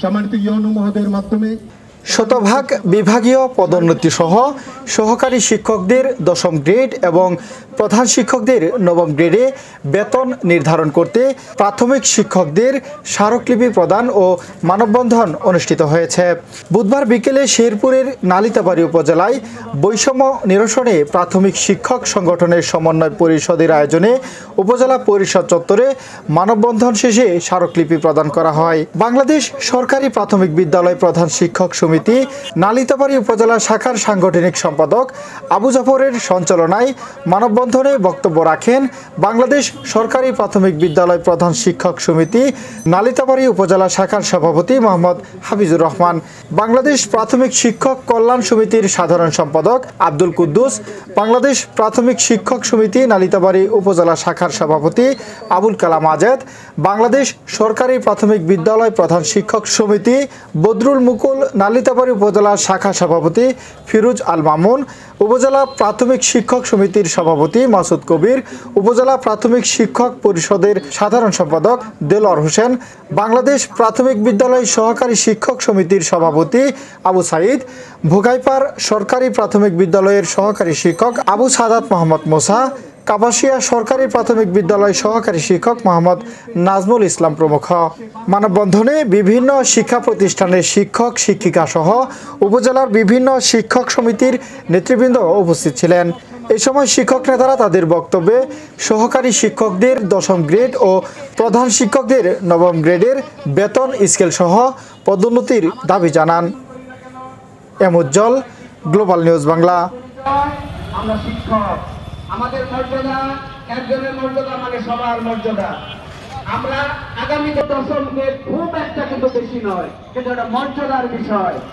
সম্মানিত ইউনো মহোদয়ের মাধ্যমে শতভাগ বিভাগীয় পদোন্নতি সহ সহকারী শিক্ষকদের 10ম গ্রেড এবং প্রধান শিক্ষকদের 9ম গ্রেডে বেতন নির্ধারণ করতে প্রাথমিক শিক্ষকদের স্মারকলিপি প্রদান ও মানববন্ধন অনুষ্ঠিত হয়েছে। বুধবার বিকেলে শেরপুরের নালিতাবাড়ী উপজেলায় বৈষম্য নিরসনে প্রাথমিক শিক্ষক সংগঠনের সমন্বয় পরিষদের আয়োজনে উপজেলা পরিষদ চত্বরে মানববন্ধন শেষে স্মারকলিপি প্রদান করা হয়। বাংলাদেশ সরকারি প্রাথমিক বিদ্যালয় প্রধান শিক্ষক সমিতি নালিতাবাড়ী উপজেলা শাখার সাংগঠনিক সম্পাদক আবু জাফরের সঞ্চালনায় মানববন্ধনে বক্তব্য রাখেন বাংলাদেশ সরকারি প্রাথমিক বিদ্যালয় প্রধান শিক্ষক সমিতি নালিতাবাড়ী উপজেলা শাখার সভাপতি মোহাম্মদ হাফিজুর রহমান, বাংলাদেশ প্রাথমিক শিক্ষক কল্যাণ সমিতির সাধারণ সম্পাদক আব্দুল কুদ্দুস, বাংলাদেশ প্রাথমিক শিক্ষক সমিতি নালিতাবাড়ী উপজেলা শাখার সভাপতি আবুল কালাম আজাদ, বাংলাদেশ সরকারি প্রাথমিক বিদ্যালয় প্রধান শিক্ষক সমিতি বদরুল মুকুল নালিতাবাড়ী উপজেলা শাখা সভাপতি ফিরোজ আল মামুন, উপজেলা প্রাথমিক শিক্ষক সমিতির সভাপতি মাসুদ কবির, উপজেলা প্রাথমিক শিক্ষক পরিষদের সাধারণ সম্পাদক দেলোয়ার হোসেন, বাংলাদেশ প্রাথমিক বিদ্যালয় সহকারী শিক্ষক সমিতির সভাপতি আবু সাইদ, ভোগাইপাড় সরকারি প্রাথমিক বিদ্যালয়ের সহকারী শিক্ষক আবু সাদাত মোহাম্মদ মোসা, কাপাসিয়া সরকারি প্রাথমিক বিদ্যালয় সহকারী শিক্ষক মোহাম্মদ নাজমুল ইসলাম প্রমুখ। মানববন্ধনে বিভিন্ন শিক্ষা প্রতিষ্ঠানের শিক্ষক শিক্ষিকা সহ উপজেলার বিভিন্ন শিক্ষক সমিতির নেতৃবৃন্দ উপস্থিত ছিলেন। এই সময় শিক্ষক নেতারা তাদের বক্তব্যে সহকারী শিক্ষকদের 10ম গ্রেড ও প্রধান শিক্ষকদের 9ম গ্রেডের বেতন স্কেল সহ পদোন্নতির দাবি জানান। উজ্জ্বল, গ্লোবাল নিউজ বাংলা। আমরা শিক্ষক, আমাদের মর্যাদা একজনের মর্যাদা মানে সবার মর্যাদা। আমরা আগামী 10ম গ্রেড খুব একটা কিন্তু বেশি নয়, কিন্তু এটা মর্যাদার বিষয়।